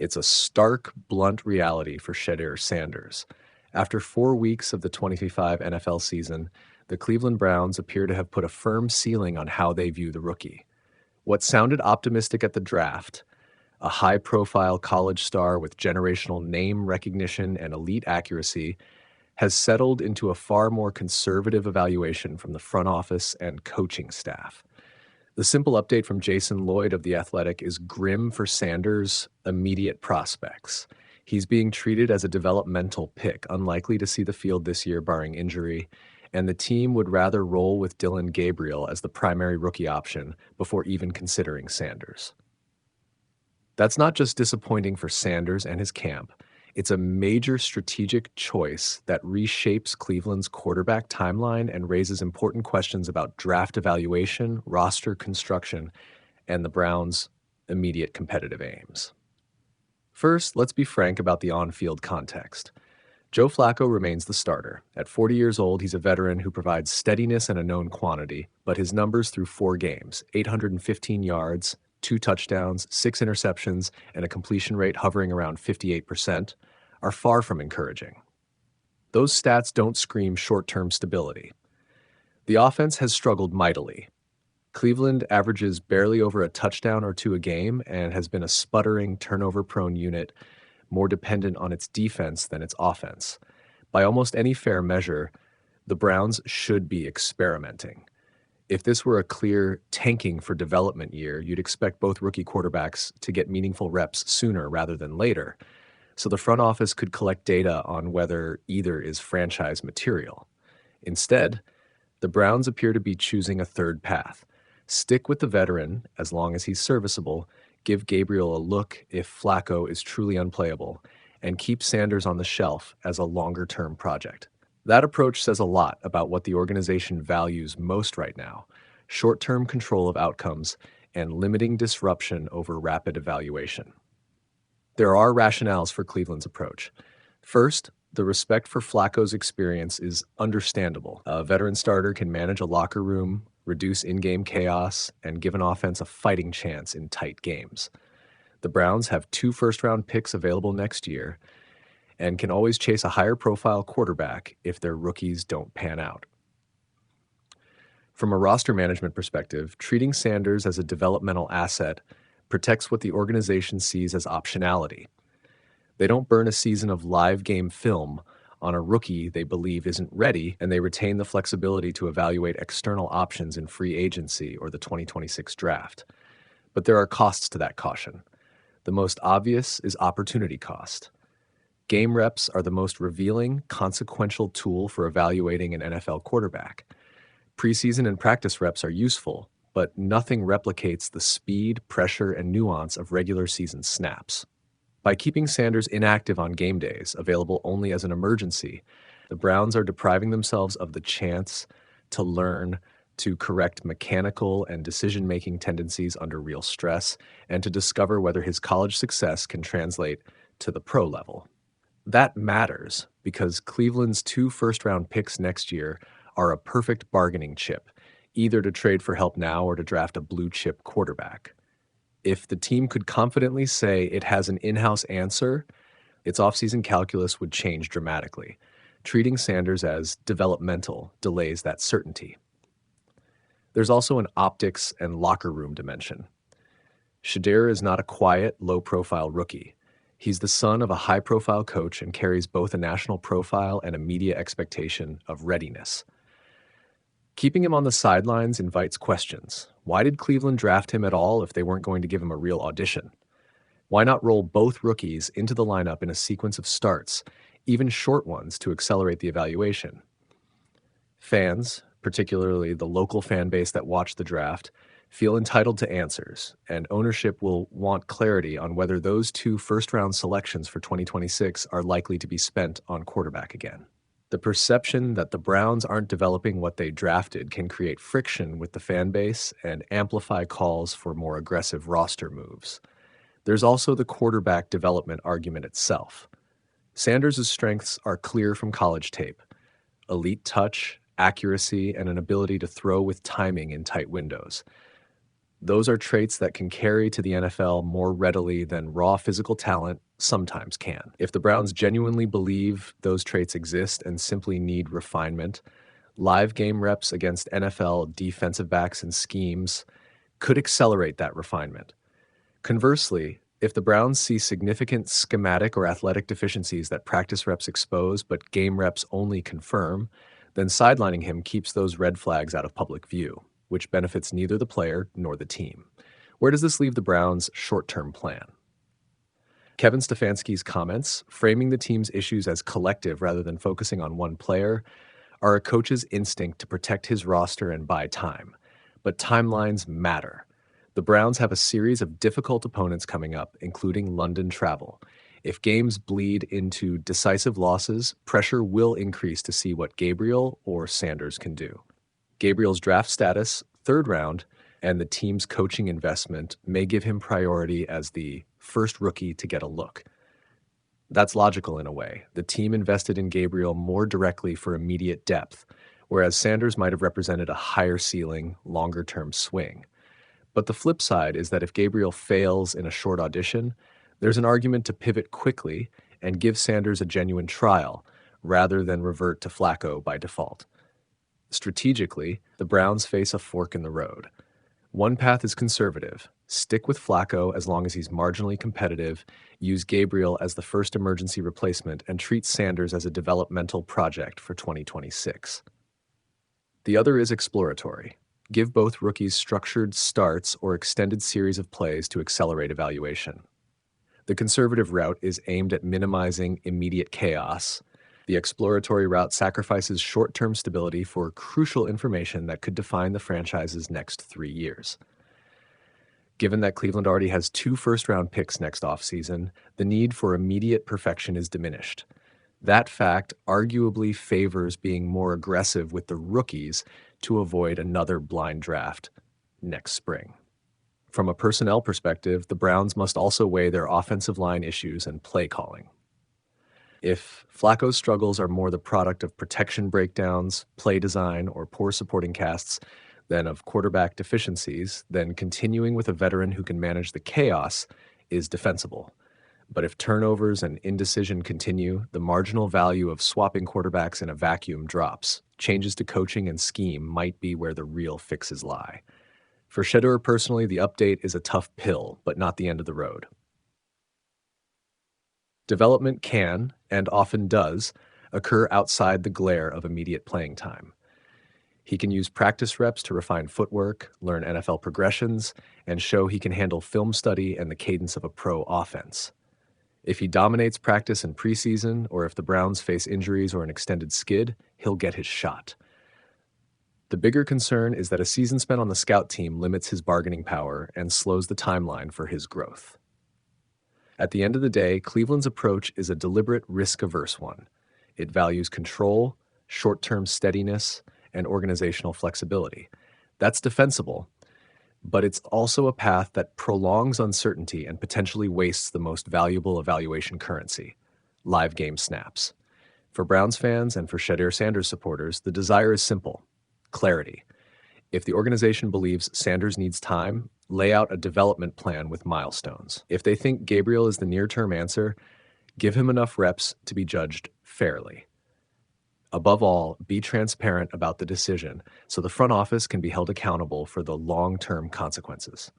It's a stark, blunt reality for Shedeur Sanders. After 4 weeks of the 2025 NFL season, the Cleveland Browns appear to have put a firm ceiling on how they view the rookie. What sounded optimistic at the draft, a high-profile college star with generational name recognition and elite accuracy, has settled into a far more conservative evaluation from the front office and coaching staff. The simple update from Jason Lloyd of The Athletic is grim for Sanders' immediate prospects. He's being treated as a developmental pick, unlikely to see the field this year barring injury, and the team would rather roll with Dillon Gabriel as the primary rookie option before even considering Sanders. That's not just disappointing for Sanders and his camp. It's a major strategic choice that reshapes Cleveland's quarterback timeline and raises important questions about draft evaluation, roster construction, and the Browns' immediate competitive aims. First, let's be frank about the on-field context. Joe Flacco remains the starter. At 40 years old, he's a veteran who provides steadiness and a known quantity, but his numbers through 4 games, 815 yards, 2 touchdowns, 6 interceptions, and a completion rate hovering around 58%, are far from encouraging. Those stats don't scream short-term stability. The offense has struggled mightily. Cleveland averages barely over a touchdown or 2 a game and has been a sputtering, turnover-prone unit, more dependent on its defense than its offense. By almost any fair measure, the Browns should be experimenting. If this were a clear tanking for development year, you'd expect both rookie quarterbacks to get meaningful reps sooner rather than later, so the front office could collect data on whether either is franchise material. Instead, the Browns appear to be choosing a third path. Stick with the veteran as long as he's serviceable, give Gabriel a look if Flacco is truly unplayable, and keep Sanders on the shelf as a longer-term project. That approach says a lot about what the organization values most right now: short-term control of outcomes and limiting disruption over rapid evaluation. There are rationales for Cleveland's approach. First, the respect for Flacco's experience is understandable. A veteran starter can manage a locker room, reduce in-game chaos, and give an offense a fighting chance in tight games. The Browns have 2 first-round picks available next year and can always chase a higher-profile quarterback if their rookies don't pan out. From a roster management perspective, treating Sanders as a developmental asset protects what the organization sees as optionality. They don't burn a season of live game film on a rookie they believe isn't ready, and they retain the flexibility to evaluate external options in free agency or the 2026 draft. But there are costs to that caution. The most obvious is opportunity cost. Game reps are the most revealing, consequential tool for evaluating an NFL quarterback. Preseason and practice reps are useful, but nothing replicates the speed, pressure, and nuance of regular season snaps. By keeping Sanders inactive on game days, available only as an emergency, the Browns are depriving themselves of the chance to learn to correct mechanical and decision-making tendencies under real stress, and to discover whether his college success can translate to the pro level. That matters because Cleveland's 2 first-round picks next year are a perfect bargaining chip, either to trade for help now or to draft a blue-chip quarterback. If the team could confidently say it has an in-house answer, its offseason calculus would change dramatically. Treating Sanders as developmental delays that certainty. There's also an optics and locker room dimension. Shedeur is not a quiet, low-profile rookie. He's the son of a high-profile coach and carries both a national profile and a media expectation of readiness. Keeping him on the sidelines invites questions. Why did Cleveland draft him at all if they weren't going to give him a real audition? Why not roll both rookies into the lineup in a sequence of starts, even short ones, to accelerate the evaluation? Fans, particularly the local fan base that watched the draft, feel entitled to answers, and ownership will want clarity on whether those 2 first-round selections for 2026 are likely to be spent on quarterback again. The perception that the Browns aren't developing what they drafted can create friction with the fan base and amplify calls for more aggressive roster moves. There's also the quarterback development argument itself. Sanders' strengths are clear from college tape: elite touch, accuracy, and an ability to throw with timing in tight windows. Those are traits that can carry to the NFL more readily than raw physical talent sometimes can. If the Browns genuinely believe those traits exist and simply need refinement, live game reps against NFL defensive backs and schemes could accelerate that refinement. Conversely, if the Browns see significant schematic or athletic deficiencies that practice reps expose but game reps only confirm, then sidelining him keeps those red flags out of public view, which benefits neither the player nor the team. Where does this leave the Browns' short-term plan? Kevin Stefanski's comments, framing the team's issues as collective rather than focusing on one player, are a coach's instinct to protect his roster and buy time. But timelines matter. The Browns have a series of difficult opponents coming up, including London travel. If games bleed into decisive losses, pressure will increase to see what Gabriel or Sanders can do. Gabriel's draft status, third round, and the team's coaching investment may give him priority as the first rookie to get a look. That's logical in a way. The team invested in Gabriel more directly for immediate depth, whereas Sanders might have represented a higher ceiling, longer-term swing. But the flip side is that if Gabriel fails in a short audition, there's an argument to pivot quickly and give Sanders a genuine trial, rather than revert to Flacco by default. Strategically, the Browns face a fork in the road. One path is conservative. Stick with Flacco as long as he's marginally competitive, use Gabriel as the first emergency replacement, and treat Sanders as a developmental project for 2026. The other is exploratory. Give both rookies structured starts or extended series of plays to accelerate evaluation. The conservative route is aimed at minimizing immediate chaos. The exploratory route sacrifices short-term stability for crucial information that could define the franchise's next 3 years. Given that Cleveland already has 2 first-round picks next offseason, the need for immediate perfection is diminished. That fact arguably favors being more aggressive with the rookies to avoid another blind draft next spring. From a personnel perspective, the Browns must also weigh their offensive line issues and play calling. If Flacco's struggles are more the product of protection breakdowns, play design, or poor supporting casts than of quarterback deficiencies, then continuing with a veteran who can manage the chaos is defensible. But if turnovers and indecision continue, the marginal value of swapping quarterbacks in a vacuum drops. Changes to coaching and scheme might be where the real fixes lie. For Shedeur personally, the update is a tough pill, but not the end of the road. Development can, and often does, occur outside the glare of immediate playing time. He can use practice reps to refine footwork, learn NFL progressions, and show he can handle film study and the cadence of a pro offense. If he dominates practice in preseason, or if the Browns face injuries or an extended skid, he'll get his shot. The bigger concern is that a season spent on the scout team limits his bargaining power and slows the timeline for his growth. At the end of the day, Cleveland's approach is a deliberate, risk-averse one. It values control, short-term steadiness, and organizational flexibility. That's defensible, but it's also a path that prolongs uncertainty and potentially wastes the most valuable evaluation currency, live game snaps. For Browns fans and for Shedeur Sanders supporters, the desire is simple: clarity. If the organization believes Sanders needs time, lay out a development plan with milestones. If they think Gabriel is the near-term answer, give him enough reps to be judged fairly. Above all, be transparent about the decision so the front office can be held accountable for the long-term consequences.